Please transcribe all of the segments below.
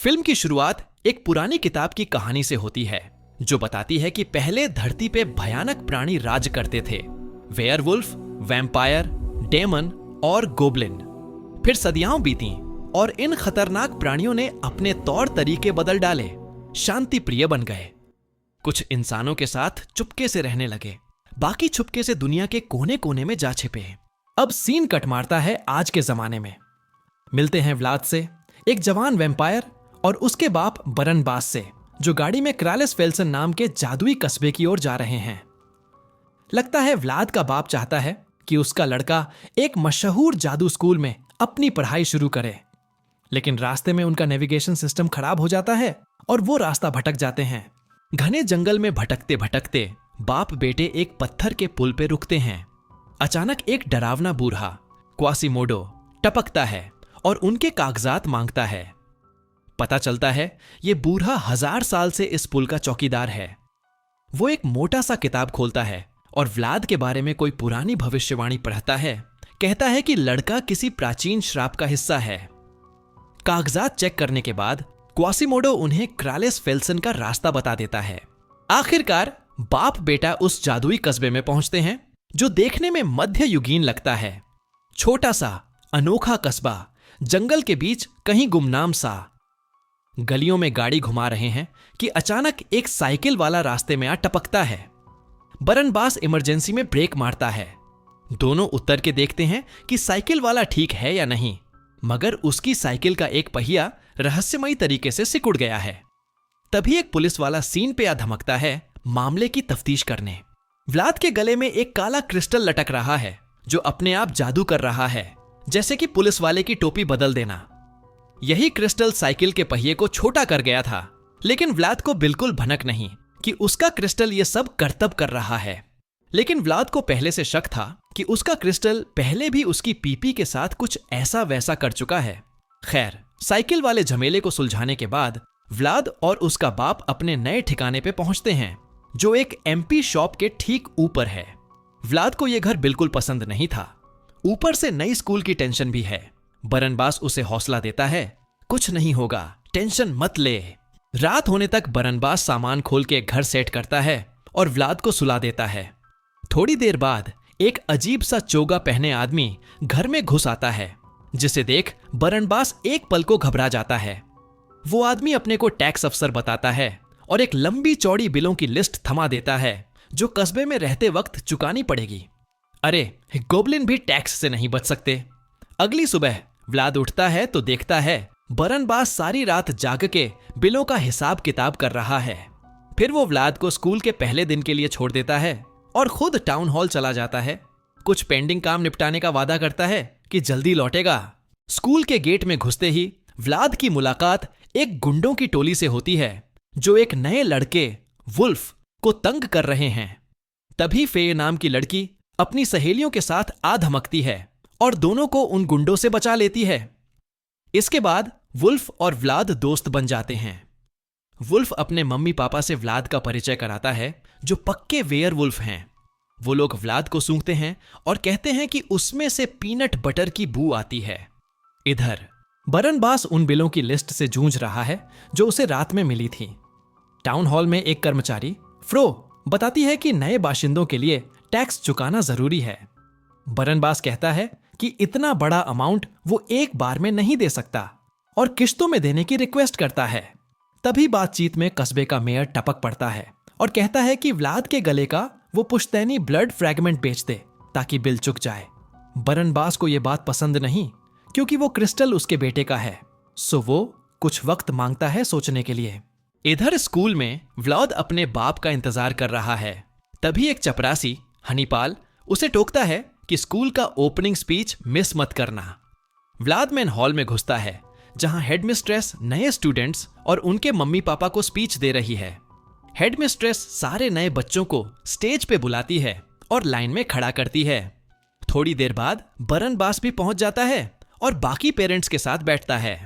Film की शुरुआत एक पुरानी किताब की कहानी से होती है जो बताती है कि पहले धरती पे भयानक प्राणी राज करते थे। वेयरवुल्फ, वैम्पायर, डेमन और गोब्लिन। फिर सदियां बीती और इन खतरनाक प्राणियों ने अपने तौर तरीके बदल डाले, शांति प्रिय बन गए। कुछ इंसानों के साथ चुपके से रहने लगे, बाकी छुपके से दुनिया के कोने कोने में जा छिपे। अब सीन कट मारता है आज के जमाने में। मिलते हैं व्लाद से, एक जवान वैम्पायर, और उसके बाप बरनबास से, जो गाड़ी में क्रालिस फेल्सन नाम के जादुई कस्बे की ओर जा रहे हैं। लगता है व्लाद का बाप चाहता है कि उसका लड़का एक मशहूर जादू स्कूल में अपनी पढ़ाई शुरू करे, लेकिन रास्ते में उनका नेविगेशन सिस्टम खराब हो जाता है और वो रास्ता भटक जाते हैं। घने जंगल में भटकते भटकते बाप बेटे एक पत्थर के पुल पे रुकते हैं। अचानक एक डरावना बूढ़ा क्वासिमोडो टपकता है और उनके कागजात मांगता है। पता चलता है ये बूढ़ा 1000 साल से इस पुल का चौकीदार है। वो एक मोटा सा किताब खोलता है और व्लाद के बारे में कोई पुरानी भविष्यवाणी पढ़ता है। कहता है कि लड़का किसी प्राचीन श्राप का हिस्सा है। कागजात चेक करने के बाद क्वासिमोडो उन्हें क्रालिस फेल्सन का रास्ता बता देता है। आखिरकार बाप बेटा उस जादुई कस्बे में पहुंचते हैं जो देखने में मध्य युगीन लगता है। छोटा सा अनोखा कस्बा, जंगल के बीच कहीं गुमनाम सा। गलियों में गाड़ी घुमा रहे हैं कि अचानक एक साइकिल वाला रास्ते में आ टपकता है। बरनबास इमरजेंसी में ब्रेक मारता है। दोनों उतर के देखते हैं कि साइकिल वाला ठीक है या नहीं, मगर उसकी साइकिल का एक पहिया रहस्यमयी तरीके से सिकुड़ गया है। तभी एक पुलिस वाला सीन पे आ धमकता है मामले की तफ्तीश करने। व्लाद के गले में एक काला क्रिस्टल लटक रहा है जो अपने आप जादू कर रहा है, जैसे कि पुलिस वाले की टोपी बदल देना। यही क्रिस्टल साइकिल के पहिए को छोटा कर गया था, लेकिन व्लाद को बिल्कुल भनक नहीं कि उसका क्रिस्टल ये सब करतब कर रहा है। लेकिन व्लाद को पहले से शक था कि उसका क्रिस्टल पहले भी उसकी पीपी के साथ कुछ ऐसा वैसा कर चुका है। खैर, साइकिल वाले झमेले को सुलझाने के बाद व्लाद और उसका बाप अपने नए ठिकाने पे पहुंचते हैं, जो एक एमपी शॉप के ठीक ऊपर है। व्लाद को यह घर बिल्कुल पसंद नहीं था, ऊपर से नई स्कूल की टेंशन भी है। बरनबास उसे हौसला देता है, कुछ नहीं होगा, टेंशन मत ले। रात होने तक बरनबास सामान खोल के घर सेट करता है और व्लाद को सुला देता है। थोड़ी देर बाद एक अजीब सा चोगा पहने आदमी घर में घुस आता है, जिसे देख बरनबास एक पल को घबरा जाता है। वो आदमी अपने को टैक्स अफसर बताता है और एक लंबी चौड़ी बिलों की लिस्ट थमा देता है जो कस्बे में रहते वक्त चुकानी पड़ेगी। अरे, गोब्लिन भी टैक्स से नहीं बच सकते। अगली सुबह व्लाद उठता है तो देखता है बरनबास सारी रात जाग के बिलों का हिसाब किताब कर रहा है। फिर वो व्लाद को स्कूल के पहले दिन के लिए छोड़ देता है और खुद टाउन हॉल चला जाता है। कुछ पेंडिंग काम निपटाने का वादा करता है कि जल्दी लौटेगा। स्कूल के गेट में घुसते ही व्लाद की मुलाकात एक गुंडों की टोली से होती है जो एक नए लड़के वुल्फ को तंग कर रहे हैं। तभी फे नाम की लड़की अपनी सहेलियों के साथ आ धमकती है और दोनों को उन गुंडों से बचा लेती है। इसके बाद वुल्फ और व्लाद दोस्त बन जाते हैं। वुल्फ अपने मम्मी पापा से व्लाद का परिचय कराता है जो पक्के वेयरवुल्फ हैं। वो लोग व्लाद को सूंघते हैं और कहते हैं कि उसमें से पीनट बटर की बू आती है। इधर बरनबास उन बिलों की लिस्ट से जूझ रहा है जो उसे रात में मिली थी। टाउन हॉल में एक कर्मचारी फ्रो बताती है कि नए बाशिंदों के लिए टैक्स चुकाना जरूरी है। बरनबास कहता है कि इतना बड़ा अमाउंट वो एक बार में नहीं दे सकता और किश्तों में देने की रिक्वेस्ट करता है। तभी बातचीत में कस्बे का मेयर टपक पड़ता है और कहता है कि व्लाद के गले का वो पुश्तैनी ब्लड फ्रैगमेंट बेच दे ताकि बिल चुक जाए। बरनबास को यह बात पसंद नहीं, क्योंकि वो क्रिस्टल उसके बेटे का है, सो वो कुछ वक्त मांगता है सोचने के लिए। इधर स्कूल में व्लाद अपने बाप का इंतजार कर रहा है। तभी एक चपरासी हनीपाल उसे टोकता है कि स्कूल का ओपनिंग स्पीच मिस मत करना। व्लाद मेन हॉल में घुसता है जहां हेडमिस्ट्रेस नए स्टूडेंट्स और उनके मम्मी पापा को स्पीच दे रही है। हेडमिस्ट्रेस सारे नए बच्चों को स्टेज पे बुलाती है और लाइन में खड़ा करती है। थोड़ी देर बाद बरनबास भी पहुंच जाता है और बाकी पेरेंट्स के साथ बैठता है।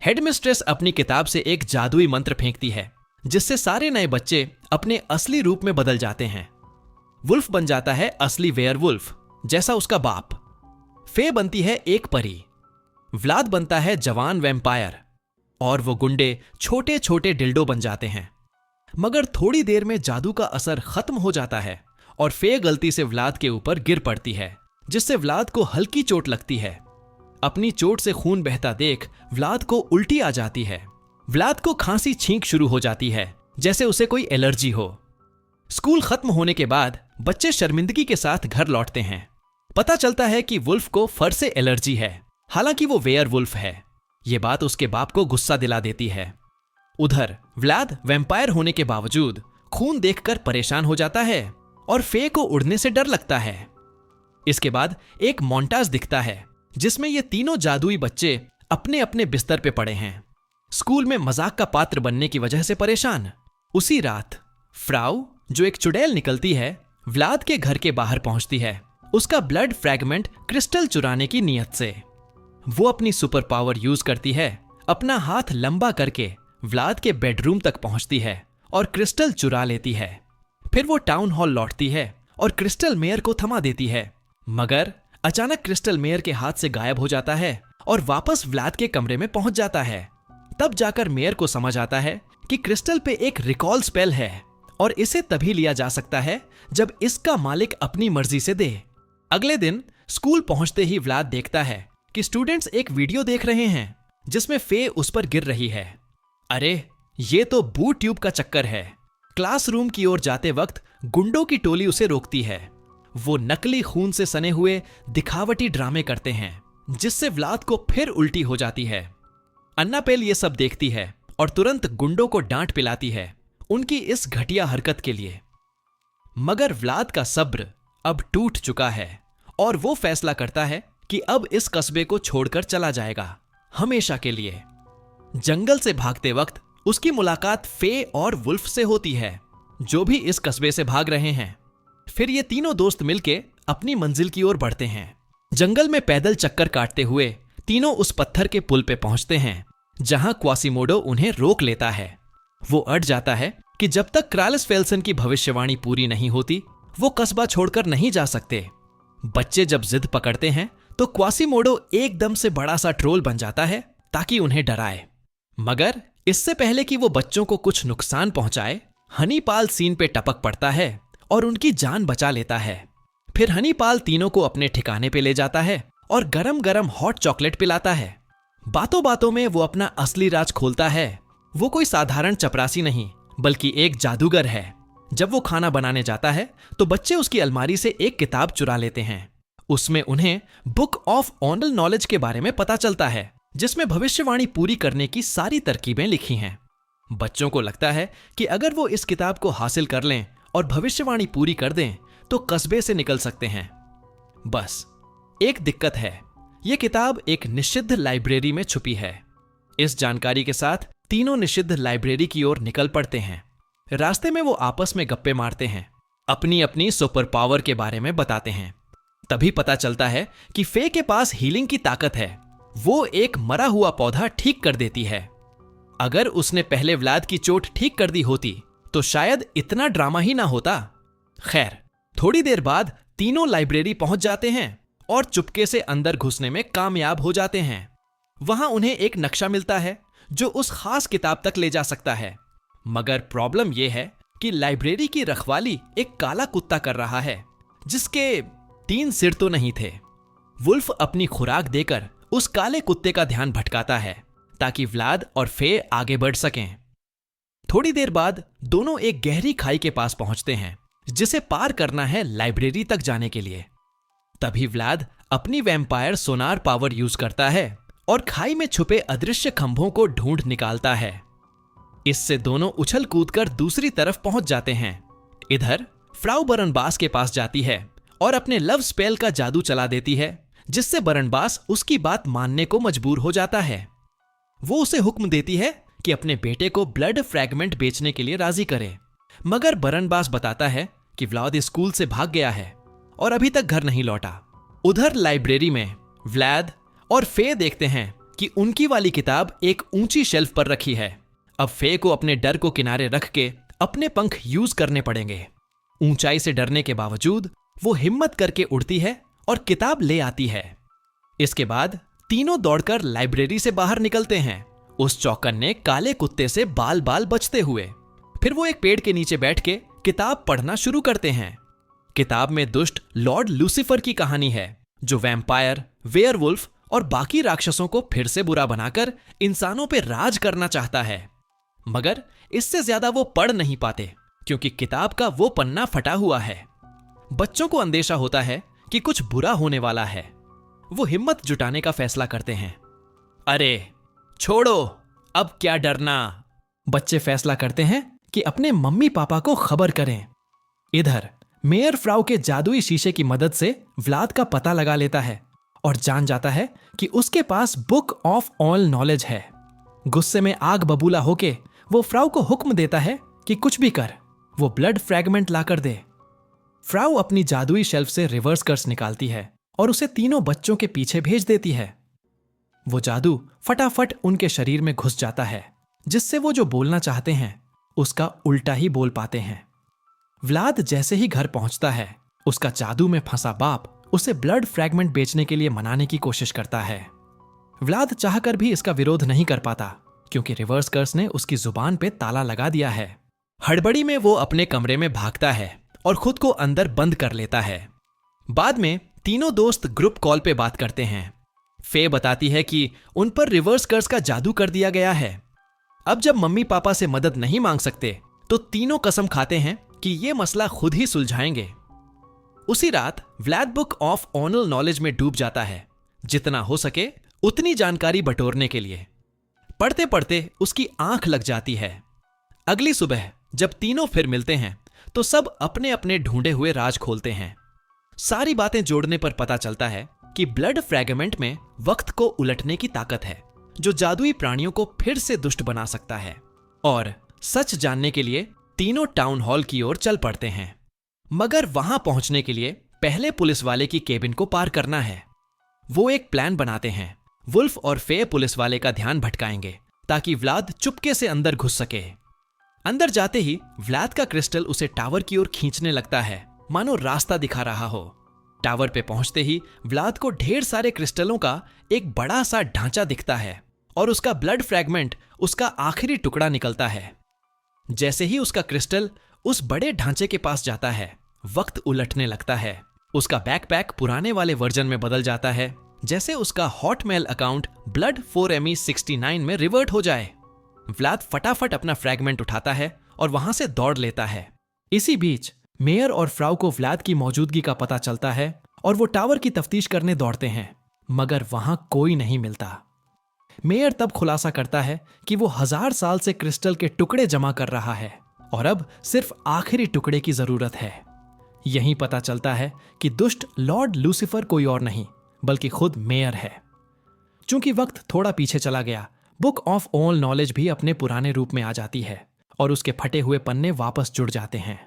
हेडमिस्ट्रेस अपनी किताब से एक जादुई मंत्र फेंकती है जिससे सारे नए बच्चे अपने असली रूप में बदल जाते हैं। वुल्फ बन जाता है असली वेयरवुल्फ जैसा उसका बाप। फे बनती है एक परी। व्लाद बनता है जवान वैम्पायर और वो गुंडे छोटे छोटे डिल्डो बन जाते हैं। मगर थोड़ी देर में जादू का असर खत्म हो जाता है और फे गलती से व्लाद के ऊपर गिर पड़ती है, जिससे व्लाद को हल्की चोट लगती है। अपनी चोट से खून बहता देख व्लाद को उल्टी आ जाती है। व्लाद को खांसी छींक शुरू हो जाती है, जैसे उसे कोई एलर्जी हो। स्कूल खत्म होने के बाद बच्चे शर्मिंदगी के साथ घर लौटते हैं। पता चलता है कि वुल्फ को फर से एलर्जी है, हालांकि वो वेयरवुल्फ है। ये बात उसके बाप को गुस्सा दिला देती है। उधर व्लाद वैम्पायर होने के बावजूद खून देखकर परेशान हो जाता है और फे को उड़ने से डर लगता है। इसके बाद एक मोन्टाज दिखता है जिसमें ये तीनों जादुई बच्चे अपने अपने बिस्तर पे पड़े हैं, स्कूल में मजाक का पात्र बनने की वजह से परेशान। उसी रात फ्राउ, जो एक चुड़ैल निकलती है, व्लाद के घर के बाहर पहुंचती है, उसका ब्लड फ्रैगमेंट क्रिस्टल चुराने की नीयत से। वो अपनी सुपर पावर यूज करती है, अपना हाथ लंबा करके व्लाद के बेडरूम तक पहुंचती है और क्रिस्टल चुरा लेती है। फिर वो टाउन हॉल लौटती है और क्रिस्टल मेयर को थमा देती है, मगर अचानक क्रिस्टल मेयर के हाथ से गायब हो जाता है और वापस व्लाद के कमरे में पहुंच जाता है। तब जाकर मेयर को समझ आता है कि क्रिस्टल पे एक रिकॉल स्पेल है और इसे तभी लिया जा सकता है जब इसका मालिक अपनी मर्जी से दे। अगले दिन स्कूल पहुंचते ही व्लाद देखता है कि स्टूडेंट्स एक वीडियो देख रहे हैं जिसमें फे उस पर गिर रही है। अरे ये तो बू ट्यूब का चक्कर है। क्लासरूम की ओर जाते वक्त गुंडों की टोली उसे रोकती है। वो नकली खून से सने हुए दिखावटी ड्रामे करते हैं, जिससे व्लाद को फिर उल्टी हो जाती है। अन्नापेल ये सब देखती है और तुरंत गुंडों को डांट पिलाती है उनकी इस घटिया हरकत के लिए। मगर व्लाद का सब्र अब टूट चुका है और वो फैसला करता है कि अब इस कस्बे को छोड़कर चला जाएगा, हमेशा के लिए। जंगल से भागते वक्त उसकी मुलाकात फे और वुल्फ से होती है, जो भी इस कस्बे से भाग रहे हैं। फिर ये तीनों दोस्त मिलके अपनी मंजिल की ओर बढ़ते हैं। जंगल में पैदल चक्कर काटते हुए तीनों उस पत्थर के पुल पे पहुंचते हैं, जहां क्वासिमोडो उन्हें रोक लेता है। वो अड़ जाता है कि जब तक क्रालिस फेल्सन की भविष्यवाणी पूरी नहीं होती, वो कस्बा छोड़कर नहीं जा सकते। बच्चे जब जिद पकड़ते हैं तो क्वासिमोडो एकदम से बड़ा सा ट्रोल बन जाता है ताकि उन्हें डराए। मगर इससे पहले कि वो बच्चों को कुछ नुकसान पहुंचाए, हनीपाल सीन पे टपक पड़ता है और उनकी जान बचा लेता है। फिर हनीपाल तीनों को अपने ठिकाने पे ले जाता है और गरम गरम हॉट चॉकलेट पिलाता है। बातों बातों में वो अपना असली राज खोलता है। वो कोई साधारण चपरासी नहीं, बल्कि एक जादूगर है। जब वो खाना बनाने जाता है तो बच्चे उसकी अलमारी से एक किताब चुरा लेते हैं। उसमें उन्हें बुक ऑफ ऑनल नॉलेज के बारे में पता चलता है, जिसमें भविष्यवाणी पूरी करने की सारी तरकीबें लिखी हैं। बच्चों को लगता है कि अगर वो इस किताब को हासिल कर लें और भविष्यवाणी पूरी कर दें तो कस्बे से निकल सकते हैं। बस एक दिक्कत है, ये किताब एक निषिद्ध लाइब्रेरी में छुपी है। इस जानकारी के साथ तीनों निषिद्ध लाइब्रेरी की ओर निकल पड़ते हैं। रास्ते में वो आपस में गप्पे मारते हैं, अपनी अपनी सुपर पावर के बारे में बताते हैं। तभी पता चलता है कि फे के पास हीलिंग की ताकत है। वो एक मरा हुआ पौधा ठीक कर देती है। अगर उसने पहले व्लाद की चोट ठीक कर दी होती तो शायद इतना ड्रामा ही ना होता। खैर, थोड़ी देर बाद तीनों लाइब्रेरी पहुंच जाते हैं और चुपके से अंदर घुसने में कामयाब हो जाते हैं। वहां उन्हें एक नक्शा मिलता है जो उस खास किताब तक ले जा सकता है। मगर प्रॉब्लम यह है कि लाइब्रेरी की रखवाली एक काला कुत्ता कर रहा है, जिसके 3 सिर तो नहीं थे। वुल्फ अपनी खुराक देकर उस काले कुत्ते का ध्यान भटकाता है ताकि व्लाद और फे आगे बढ़ सकें। थोड़ी देर बाद दोनों एक गहरी खाई के पास पहुंचते हैं, जिसे पार करना है लाइब्रेरी तक जाने के लिए। तभी व्लाद अपनी वैम्पायर सोनार पावर यूज करता है और खाई में छुपे अदृश्य खंभों को ढूंढ निकालता है। इससे दोनों उछल कूदकर दूसरी तरफ पहुंच जाते हैं। इधर फ्राउ बरनबास के पास जाती है और अपने लव स्पेल का जादू चला देती है, जिससे बरनबास उसकी बात मानने को मजबूर हो जाता है। वो उसे हुक्म देती है कि अपने बेटे को ब्लड फ्रैगमेंट बेचने के लिए राजी करे, मगर बरनबास बताता है कि व्लाद स्कूल से भाग गया है और अभी तक घर नहीं लौटा। उधर लाइब्रेरी में व्लाद और फे देखते हैं कि उनकी वाली किताब एक ऊंची शेल्फ पर रखी है। अब फे को अपने डर को किनारे रख के अपने पंख यूज करने पड़ेंगे। ऊंचाई से डरने के बावजूद वो हिम्मत करके उड़ती है और किताब ले आती है। इसके बाद तीनों दौड़कर लाइब्रेरी से बाहर निकलते हैं उस चौकन्ने काले कुत्ते से बाल बाल बचते हुए। फिर वो एक पेड़ के नीचे बैठ के किताब पढ़ना शुरू करते हैं। किताब में दुष्ट लॉर्ड लूसीफर की कहानी है, जो वैम्पायर, वेयरवुल्फ और बाकी राक्षसों को फिर से बुरा बनाकर इंसानों पे राज करना चाहता है। मगर इससे ज्यादा वो पढ़ नहीं पाते, क्योंकि किताब का वो पन्ना फटा हुआ है। बच्चों को अंदेशा होता है कि कुछ बुरा होने वाला है। वो हिम्मत जुटाने का फैसला करते हैं। अरे छोड़ो, अब क्या डरना। बच्चे फैसला करते हैं कि अपने मम्मी पापा को खबर करें। इधर मेयर फ्राउ के जादुई शीशे की मदद से व्लाद का पता लगा लेता है और जान जाता है कि उसके पास बुक ऑफ ऑल नॉलेज है। गुस्से में आग बबूला होके वो फ्राउ को हुक्म देता है कि कुछ भी कर, वो ब्लड फ्रैगमेंट लाकर दे। फ्राउ अपनी जादुई शेल्फ से रिवर्स कर्स निकालती है और उसे तीनों बच्चों के पीछे भेज देती है। वो जादू फटाफट उनके शरीर में घुस जाता है, जिससे वो जो बोलना चाहते हैं उसका उल्टा ही बोल पाते हैं। व्लाद जैसे ही घर पहुंचता है, उसका जादू में फंसा बाप उसे ब्लड फ्रैगमेंट बेचने के लिए मनाने की कोशिश करता है। व्लाद चाहकर भी इसका विरोध नहीं कर पाता, क्योंकि रिवर्स कर्स ने उसकी जुबान पे ताला लगा दिया है। हड़बड़ी में वो अपने कमरे में भागता है और खुद को अंदर बंद कर लेता है। बाद में तीनों दोस्त ग्रुप कॉल पे बात करते हैं। फे बताती है कि उन पर रिवर्स कर्स का जादू कर दिया गया है। अब जब मम्मी पापा से मदद नहीं मांग सकते, तो तीनों कसम खाते हैं कि ये मसला खुद ही सुलझाएंगे। उसी रात व्लाद बुक ऑफ ऑनल नॉलेज में डूब जाता है, जितना हो सके उतनी जानकारी बटोरने के लिए। पढ़ते पढ़ते उसकी आंख लग जाती है। अगली सुबह जब तीनों फिर मिलते हैं, तो सब अपने अपने ढूंढे हुए राज खोलते हैं। सारी बातें जोड़ने पर पता चलता है कि ब्लड फ्रैगमेंट में वक्त को उलटने की ताकत है, जो जादुई प्राणियों को फिर से दुष्ट बना सकता है। और सच जानने के लिए तीनों टाउन हॉल की ओर चल पड़ते हैं। मगर वहां पहुंचने के लिए पहले पुलिस वाले की केबिन को पार करना है। वो एक प्लान बनाते हैं। वुल्फ और फे पुलिस वाले का ध्यान भटकाएंगे, ताकि व्लाद चुपके से अंदर घुस सके। अंदर जाते ही व्लाद का क्रिस्टल उसे टावर की ओर खींचने लगता है, मानो रास्ता दिखा रहा हो। टावर पे पहुंचते ही व्लाद को ढेर सारे क्रिस्टलों का एक बड़ा सा ढांचा दिखता है और उसका ब्लड फ्रैगमेंट उसका आखिरी टुकड़ा निकलता है। जैसे ही उसका क्रिस्टल उस बड़े ढांचे के पास जाता है, वक्त उलटने लगता है। उसका बैकपैक पुराने वाले वर्जन में बदल जाता है, जैसे उसका हॉटमेल अकाउंट ब्लड 4ME69 में रिवर्ट हो जाए। व्लाद फटाफट अपना फ्रैगमेंट उठाता है और वहां से दौड़ लेता है। इसी बीच मेयर और फ्राउ को व्लाद की मौजूदगी का पता चलता है और वो टावर की तफ्तीश करने दौड़ते हैं, मगर वहां कोई नहीं मिलता। मेयर तब खुलासा करता है कि वो 1000 साल से क्रिस्टल के टुकड़े जमा कर रहा है और अब सिर्फ आखिरी टुकड़े की जरूरत है। यहीं पता चलता है कि दुष्ट लॉर्ड लूसीफर कोई और नहीं, बल्कि खुद मेयर है। चूंकि वक्त थोड़ा पीछे चला गया, बुक ऑफ ऑल नॉलेज भी अपने पुराने रूप में आ जाती है और उसके फटे हुए पन्ने वापस जुड़ जाते हैं।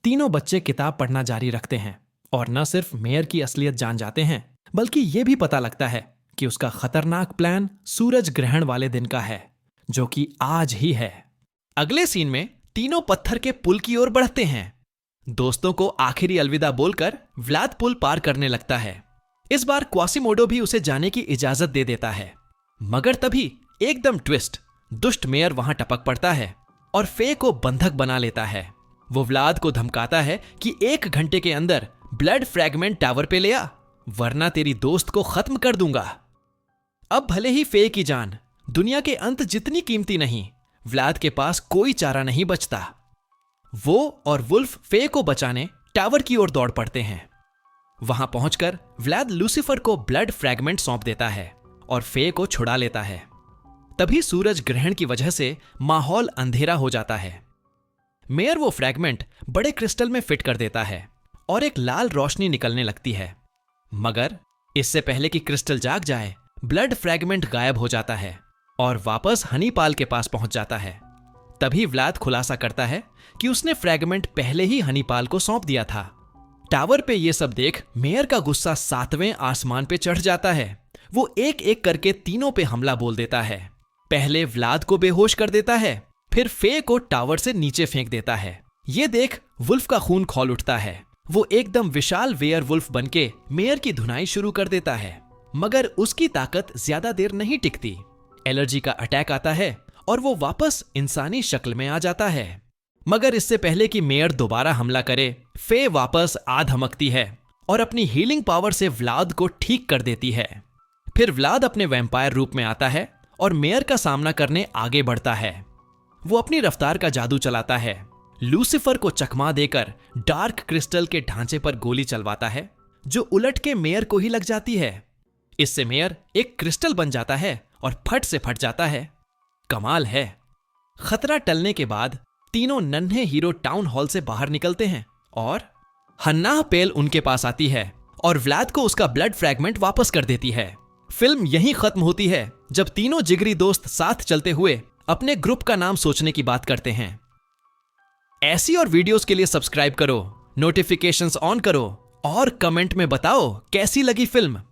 तीनों बच्चे किताब पढ़ना जारी रखते हैं और न सिर्फ मेयर की असलियत जान जाते हैं, बल्कि यह भी पता लगता है कि उसका खतरनाक प्लान सूरज ग्रहण वाले दिन का है, जो कि आज ही है। अगले सीन में तीनों पत्थर के पुल की ओर बढ़ते हैं। दोस्तों को आखिरी अलविदा बोलकर व्लाद पुल पार करने लगता है। इस बार क्वासिमोडो भी उसे जाने की इजाजत दे देता है, मगर तभी एकदम ट्विस्ट, दुष्ट मेयर वहां टपक पड़ता है और फे को बंधक बना लेता है। वो व्लाद को धमकाता है कि 1 घंटे के अंदर ब्लड फ्रैगमेंट टावर पे ले आ, वरना तेरी दोस्त को खत्म कर दूंगा। अब भले ही फे की जान दुनिया के अंत जितनी कीमती नहीं, व्लाद के पास कोई चारा नहीं बचता। वो और वुल्फ फे को बचाने टावर की ओर दौड़ पड़ते हैं। वहां पहुंचकर व्लाद लूसीफर को ब्लड फ्रैगमेंट सौंप देता है और फे को छुड़ा लेता है। तभी सूरज ग्रहण की वजह से माहौल अंधेरा हो जाता है। मेयर वो फ्रैगमेंट बड़े क्रिस्टल में फिट कर देता है और एक लाल रोशनी निकलने लगती है, मगर इससे पहले कि क्रिस्टल जाग जाए, ब्लड फ्रैगमेंट गायब हो जाता है और वापस हनीपाल के पास पहुंच जाता है। तभी व्लाद खुलासा करता है कि उसने फ्रैगमेंट पहले ही हनीपाल को सौंप दिया था। टावर पे ये सब देख मेयर का गुस्सा 7वें आसमान पे चढ़ जाता है। वो एक एक करके तीनों पे हमला बोल देता है। पहले व्लाद को बेहोश कर देता है, फिर फे को टावर से नीचे फेंक देता है। ये देख वुल्फ का खून खौल उठता है। वो एकदम विशाल वेयर वुल्फ बनके मेयर की धुनाई शुरू कर देता है, मगर उसकी ताकत ज्यादा देर नहीं टिकती। एलर्जी का अटैक आता है और वो वापस इंसानी शक्ल में आ जाता है। मगर इससे पहले कि मेयर दोबारा हमला करे, फे वापस आ धमकती है और अपनी हीलिंग पावर से व्लाद को ठीक कर देती है। फिर व्लाद अपने वैम्पायर रूप में आता है और मेयर का सामना करने आगे बढ़ता है। वो अपनी रफ्तार का जादू चलाता है, लूसीफर को चकमा देकर डार्क क्रिस्टल के ढांचे पर गोली चलवाता है, जो उलट के मेयर को ही लग जाती है। इससे मेयर एक क्रिस्टल बन जाता है और फट से फट जाता है। कमाल है। खतरा टलने के बाद तीनों नन्हे हीरो टाउन हॉल से बाहर निकलते हैं और हन्नाह पेल उनके पास आती है और व्लाद को उसका ब्लड फ्रैगमेंट वापस कर देती है। फिल्म यहीं खत्म होती है जब तीनों जिगरी दोस्त साथ चलते हुए अपने ग्रुप का नाम सोचने की बात करते हैं। ऐसी और वीडियोस के लिए सब्सक्राइब करो, नोटिफिकेशंस ऑन करो और कमेंट में बताओ कैसी लगी फिल्म।